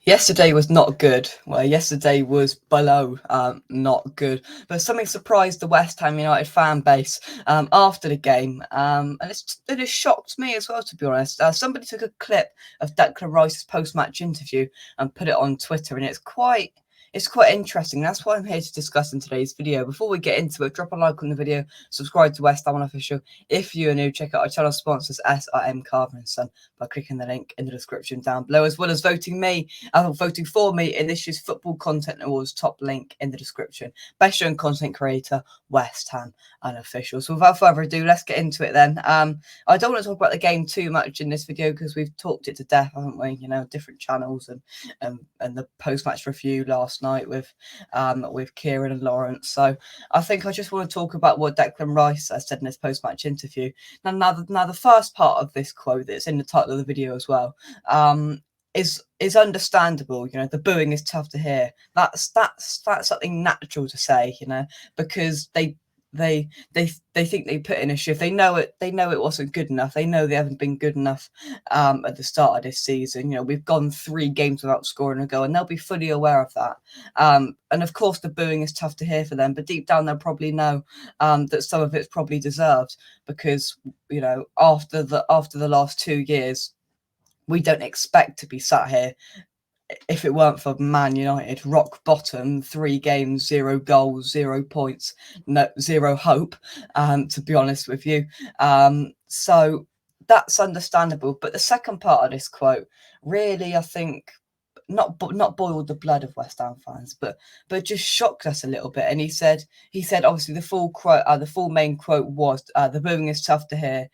Yesterday was not good. Well, yesterday was below not good. But something surprised the West Ham United fan base after the game, and it has shocked me as well, to be honest. Somebody took a clip of Declan Rice's post-match interview and put it on Twitter, and it's quite interesting. That's why I'm here to discuss in today's video. Before we get into it, drop a like on the video, subscribe to West Ham Official. If you're new, check out our channel sponsors SRM Carver and Son by clicking the link in the description down below, as well as voting for me in this year's Football Content Awards. Top link in the description. Best show and content creator, West Ham Unofficial. So without further ado, let's get into it then. I don't want to talk about the game too much in this video because we've talked it to death, haven't we? You know, different channels and the post-match review last night with Kieran and Lawrence. So I think I just want to talk about what Declan Rice said in his post-match interview. Now the first part of this quote that's in the title of the video as well is understandable. You know, the booing is tough to hear. That's something natural to say, you know, because they think they put in a shift. They know it wasn't good enough. They know they haven't been good enough at the start of this season. You know, we've gone 3 games without scoring a goal, and they'll be fully aware of that. And of course the booing is tough to hear for them, but deep down they'll probably know that some of it's probably deserved, because, you know, after the last 2 years, we don't expect to be sat here, if it weren't for Man United, rock bottom, 3 games, 0 goals, 0 points, no, 0 hope, to be honest with you. So that's understandable. But the second part of this quote really, I think, not boiled the blood of West Ham fans, but just shocked us a little bit. And he said obviously the full quote, the full main quote was, the booing is tough to hear.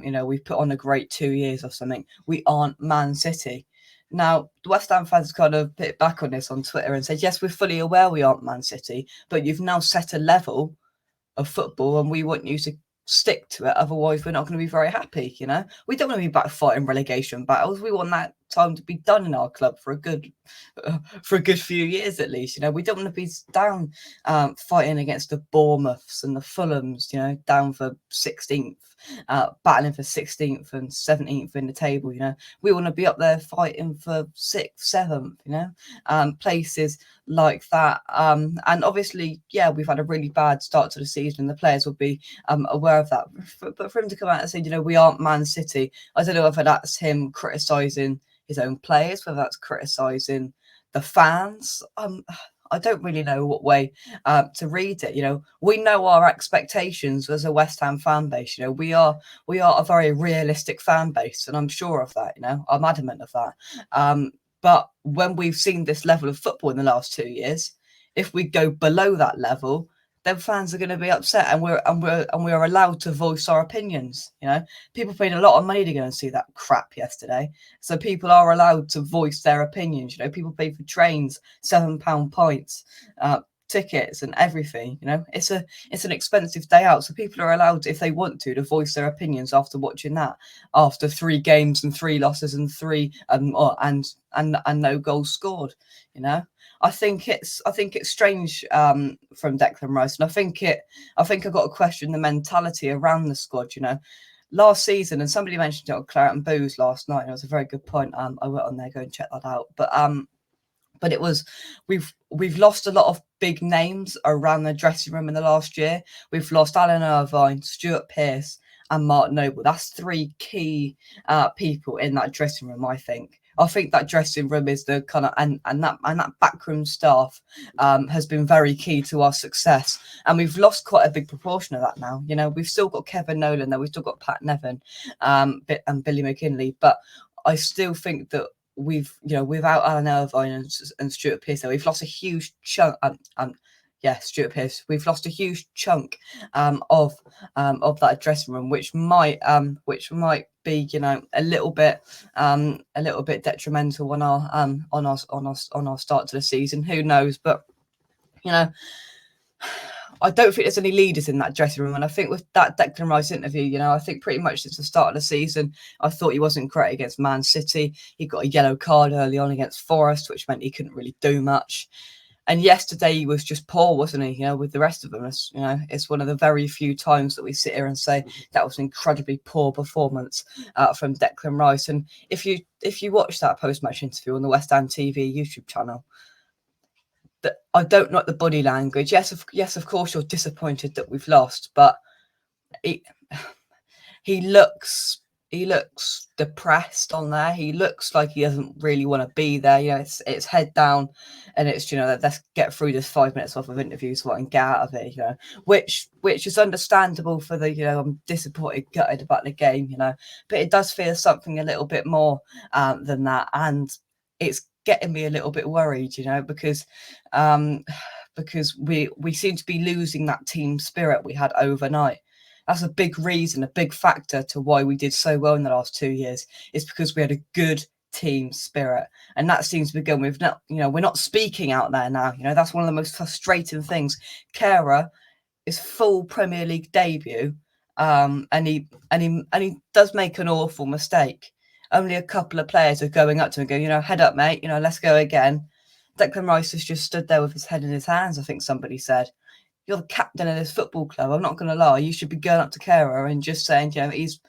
You know, we've put on a great 2 years or something. We aren't Man City. Now, the West Ham fans kind of hit back on this on Twitter and said, yes, we're fully aware we aren't Man City, but you've now set a level of football and we want you to stick to it. Otherwise, we're not going to be very happy, you know? We don't want to be back fighting relegation battles. We want that time to be done in our club for a good few years at least. You know, we don't want to be down fighting against the Bournemouths and the Fulhams, you know, down for 16th. Battling for 16th and 17th in the table. You know, we want to be up there fighting for 6th, 7th, you know, places like that. And obviously, yeah, we've had a really bad start to the season, and the players will be aware of that. But for him to come out and say, you know, we aren't Man City, I don't know whether that's him criticising his own players, whether that's criticising the fans. I don't really know what way to read it. You know, we know our expectations as a West Ham fan base. You know, we are a very realistic fan base, and I'm sure of that. You know, I'm adamant of that. But when we've seen this level of football in the last 2 years, if we go below that level, then fans are going to be upset, and we're allowed to voice our opinions. You know, people paid a lot of money to go and see that crap yesterday, so people are allowed to voice their opinions. You know, people pay for trains, £7 points, tickets, and everything. You know, it's an expensive day out, so people are allowed, if they want to voice their opinions after watching that, after 3 games and 3 losses and and no goals scored. You know. I think it's strange from Declan Rice, and I think I've got to question the mentality around the squad. You know, last season, and somebody mentioned it on Claret and Booze last night, and it was a very good point. I went on there, go and check that out. But it was, we've lost a lot of big names around the dressing room in the last year. We've lost Alan Irvine, Stuart Pearce, and Mark Noble. That's 3 key people in that dressing room, I think. I think that dressing room is the kind of, and that backroom staff has been very key to our success, and we've lost quite a big proportion of that now. You know, we've still got Kevin Nolan there, we've still got Pat Nevin, and Billy McKinley, but I still think that we've, you know, without Alan Irvine and Stuart Pearce, we've lost a huge chunk. Stuart Pearce. We've lost a huge chunk of that dressing room, which might be, you know, a little bit detrimental on our start to the season. Who knows? But you know, I don't think there's any leaders in that dressing room. And I think with that Declan Rice interview, you know, I think pretty much since the start of the season, I thought he wasn't great against Man City. He got a yellow card early on against Forest, which meant he couldn't really do much. And yesterday he was just poor, wasn't he? You know, with the rest of them, it's one of the very few times that we sit here and say that was an incredibly poor performance from Declan Rice. And if you watch that post-match interview on the West Ham TV YouTube channel, that I don't like the body language. Yes, of course you're disappointed that we've lost, but he looks depressed on there. He looks like he doesn't really want to be there. You know, it's head down, and it's, you know, let's get through this 5 minutes worth of interviews, what, and get out of it. You know, which is understandable for the, you know, I'm disappointed, gutted about the game. You know, but it does feel something a little bit more than that, and it's getting me a little bit worried. You know, because we seem to be losing that team spirit we had overnight. That's a big reason, a big factor to why we did so well in the last 2 years, is because we had a good team spirit. And that seems to be going. We're not speaking out there now. You know, that's one of the most frustrating things. Kehrer is full Premier League debut, and he does make an awful mistake. Only a couple of players are going up to him and going, you know, head up, mate, you know, let's go again. Declan Rice has just stood there with his head in his hands, I think somebody said. You're the captain of this football club. I'm not going to lie. You should be going up to Kehrer and just saying, you know, he's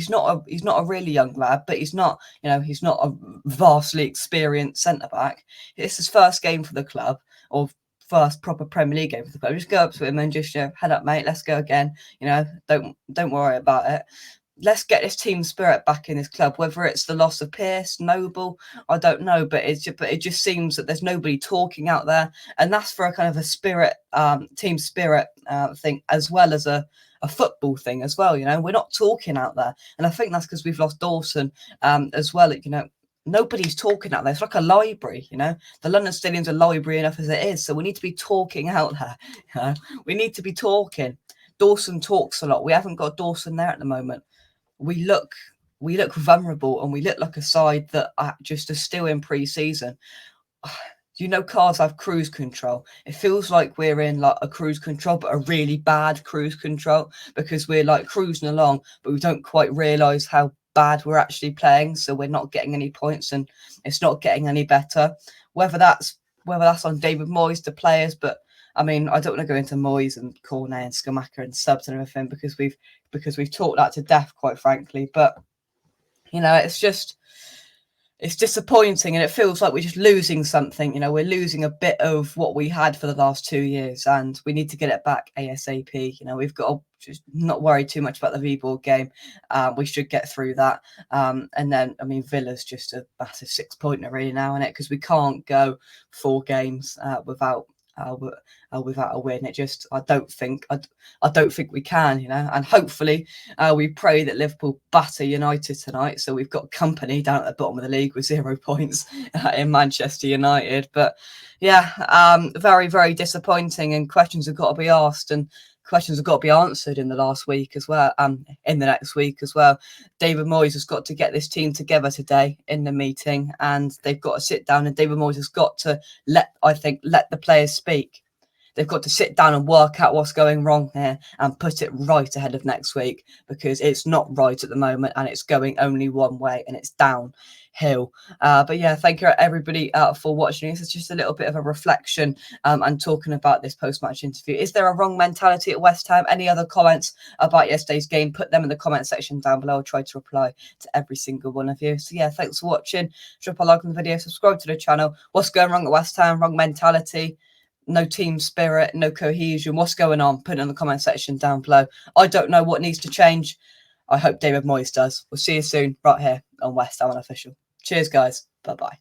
not a really young lad, but he's not a vastly experienced centre back. It's his first game for the club, or first proper Premier League game for the club. Just go up to him and just, you know, head up, mate. Let's go again. You know, don't worry about it. Let's get this team spirit back in this club. Whether it's the loss of Pearce, Noble, I don't know, but it just seems that there's nobody talking out there, and that's for a kind of a spirit, team spirit thing, as well as a football thing as well. You know, we're not talking out there, and I think that's because we've lost Dawson as well. You know, nobody's talking out there. It's like a library. You know, the London Stadium's a library enough as it is, so we need to be talking out there. You know? We need to be talking. Dawson talks a lot. We haven't got Dawson there at the moment. We look vulnerable, and we look like a side that just are still in pre-season. You know, cars have cruise control. It feels like we're in like a cruise control, but a really bad cruise control, because we're like cruising along, but we don't quite realise how bad we're actually playing. So we're not getting any points, and it's not getting any better. Whether that's on David Moyes, the players, but I mean, I don't want to go into Moyes and Cornet and Scamacca and subs and everything, because we've talked that to death, quite frankly. But you know, it's disappointing, and it feels like we're just losing something. You know, we're losing a bit of what we had for the last 2 years, and we need to get it back ASAP. You know, we've got to just not worry too much about the V-Ball game. We should get through that. And then, I mean, Villa's just a massive 6-pointer really now, isn't it? Because we can't go 4 games without a win. It just, I don't think we can, you know. And hopefully we pray that Liverpool batter United tonight, so we've got company down at the bottom of the league with 0 points in Manchester United. But yeah, very, very disappointing, and questions have got to be asked, and questions have got to be answered in the last week as well, in the next week as well. David Moyes has got to get this team together today in the meeting, and they've got to sit down, and David Moyes has got to let the players speak. They've got to sit down and work out what's going wrong here and put it right ahead of next week, because it's not right at the moment, and it's going only one way, and it's downhill. But yeah, thank you everybody for watching. This is just a little bit of a reflection and talking about this post-match interview. Is there a wrong mentality at West Ham? Any other comments about yesterday's game? Put them in the comment section down below. I'll try to reply to every single one of you. So yeah, thanks for watching. Drop a like on the video, subscribe to the channel. What's going wrong at West Ham? Wrong mentality, no team spirit, no cohesion. What's going on? Put it in the comment section down below. I don't know what needs to change. I hope David Moyes does. We'll see you soon right here on West Ham Unofficial. Cheers, guys. Bye-bye.